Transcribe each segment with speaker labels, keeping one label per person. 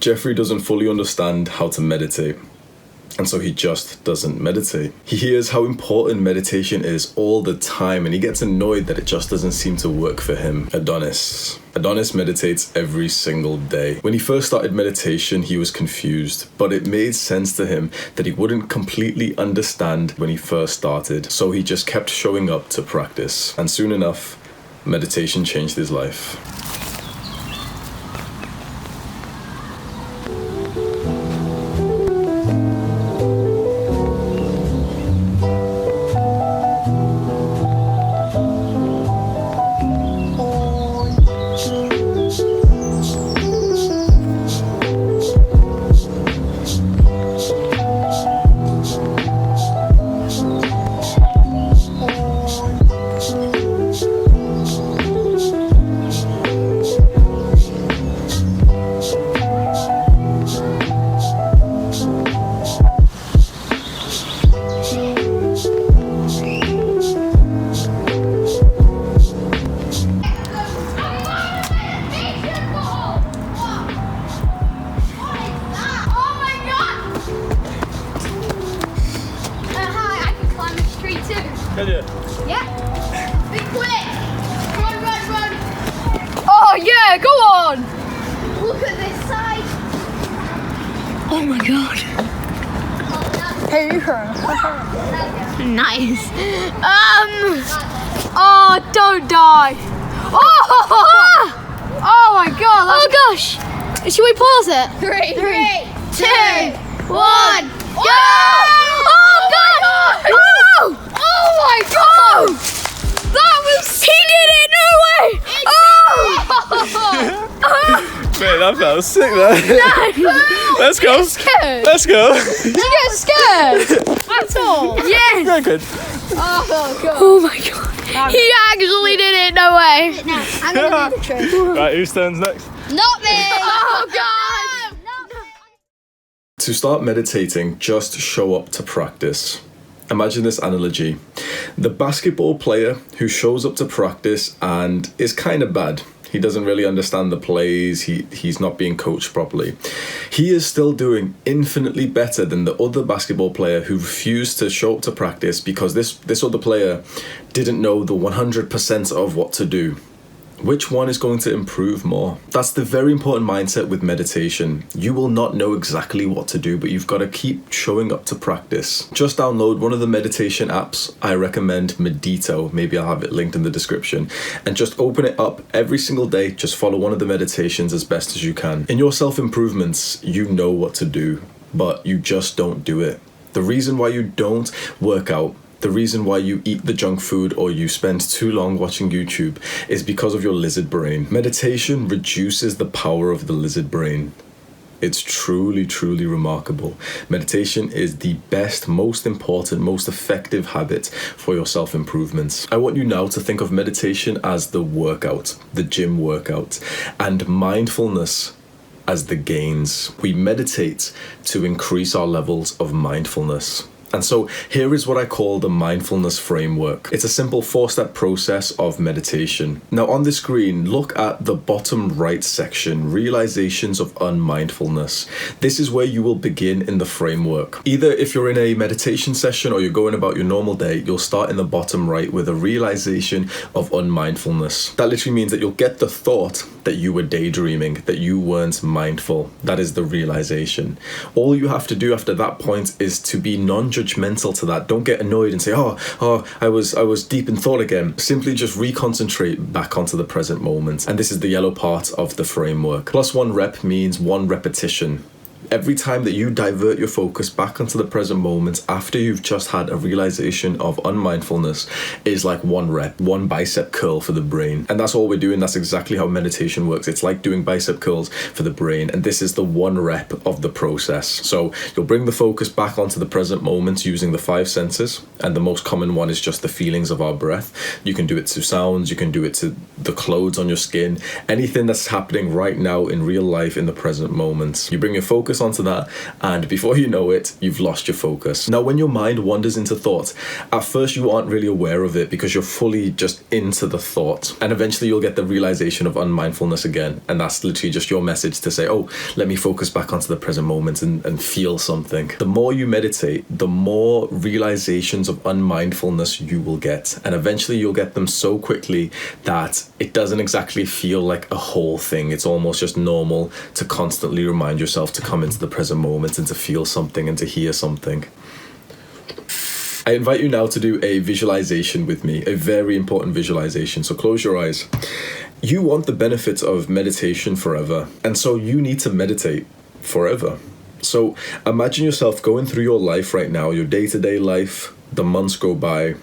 Speaker 1: Jeffrey doesn't fully understand how to meditate, and so he just doesn't meditate. He hears how important meditation is all the time, and he gets annoyed that it just doesn't seem to work for him. Adonis meditates every single day. When he first started meditation, he was confused, but it made sense to him that he wouldn't completely understand when he first started, so he just kept showing up to practice. And soon enough, meditation changed his life.
Speaker 2: Can you?
Speaker 3: Yeah. Be quick. Run. Oh yeah, go on. Look at this side. Oh my god. Hey. Nice. Oh, don't die. Oh my god. Oh gosh. Should we pause it? Three, 2, 1. Go! Oh god! Oh my god! That was... He did it! No way!
Speaker 2: Mate, that felt sick there. Let's go.
Speaker 3: Scared.
Speaker 2: Let's go.
Speaker 3: Did you get scared? At all? Yes!
Speaker 2: Very good.
Speaker 3: Oh god. Oh my god. He actually did it, no way. No, I'm gonna do the trick.
Speaker 2: Right, whose turn's next?
Speaker 3: Not me! Oh god!
Speaker 1: To start meditating, just show up to practice. Imagine this analogy. The basketball player who shows up to practice and is kind of bad. He doesn't really understand the plays. He's not being coached properly. He is still doing infinitely better than the other basketball player who refused to show up to practice because this other player didn't know the 100% of what to do. Which one is going to improve more? That's the very important mindset with meditation. You will not know exactly what to do, but you've got to keep showing up to practice. Just download one of the meditation apps. I recommend Medito. Maybe I'll have it linked in the description. And just open it up every single day. Just follow one of the meditations as best as you can. In your self-improvements, you know what to do, but you just don't do it. The reason why you don't work out, the reason why you eat the junk food or you spend too long watching YouTube is because of your lizard brain. Meditation reduces the power of the lizard brain. It's truly, truly remarkable. Meditation is the best, most important, most effective habit for your self-improvements. I want you now to think of meditation as the workout, the gym workout, and mindfulness as the gains. We meditate to increase our levels of mindfulness. And so here is what I call the mindfulness framework. It's a simple 4-step process of meditation. Now on the screen, look at the bottom right section, realizations of unmindfulness. This is where you will begin in the framework. Either if you're in a meditation session or you're going about your normal day, you'll start in the bottom right with a realization of unmindfulness. That literally means that you'll get the thought that you were daydreaming, that you weren't mindful. That is the realization. All you have to do after that point is to be non-judgmental to that. Don't get annoyed and say, I was deep in thought again. Simply just reconcentrate back onto the present moment. And this is the yellow part of the framework. +1 rep means 1 repetition. Every time that you divert your focus back onto the present moment after you've just had a realization of unmindfulness is like 1 rep, 1 bicep curl for the brain. And that's all we're doing. That's exactly how meditation works. It's like doing bicep curls for the brain. And this is the 1 rep of the process. So you'll bring the focus back onto the present moment using the 5 senses. And the most common one is just the feelings of our breath. You can do it to sounds. You can do it to the clothes on your skin. Anything that's happening right now in real life in the present moment. You bring your focus focus onto that, and before you know it, you've lost your focus. Now, when your mind wanders into thought, at first you aren't really aware of it because you're fully just into the thought, and eventually you'll get the realization of unmindfulness again, and that's literally just your message to say, oh, let me focus back onto the present moment and feel something. The more you meditate, the more realizations of unmindfulness you will get, and eventually you'll get them so quickly that it doesn't exactly feel like a whole thing. It's almost just normal to constantly remind yourself to come into the present moment and to feel something and to hear something. I invite you now to do a visualization with me, a very important visualization. So close your eyes. You want the benefits of meditation forever, and so you need to meditate forever. So imagine yourself going through your life right now, your day-to-day life. The months go by,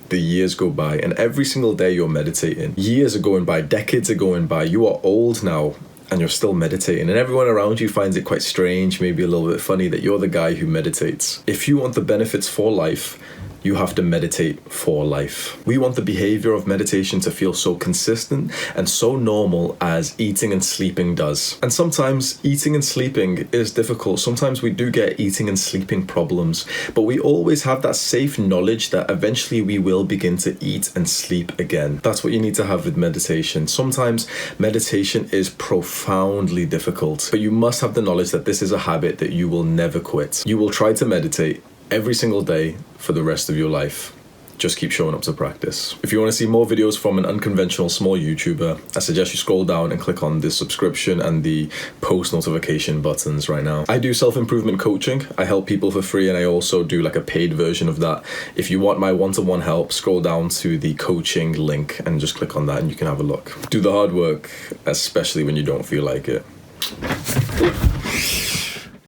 Speaker 1: the years go by, and every single day you're meditating. Years are going by, decades are going by, you are old now, and you're still meditating, and everyone around you finds it quite strange, maybe a little bit funny, that you're the guy who meditates. If you want the benefits for life, you have to meditate for life. We want the behavior of meditation to feel so consistent and so normal as eating and sleeping does. And sometimes eating and sleeping is difficult. Sometimes we do get eating and sleeping problems, but we always have that safe knowledge that eventually we will begin to eat and sleep again. That's what you need to have with meditation. Sometimes meditation is profoundly difficult, but you must have the knowledge that this is a habit that you will never quit. You will try to meditate every single day for the rest of your life. Just keep showing up to practice. If you want to see more videos from an unconventional small YouTuber, I suggest you scroll down and click on the subscription and the post notification buttons right now. I do self-improvement coaching. I help people for free, and I also do like a paid version of that. If you want my one-to-one help, scroll down to the coaching link and just click on that and you can have a look. Do the hard work, especially when you don't feel like it.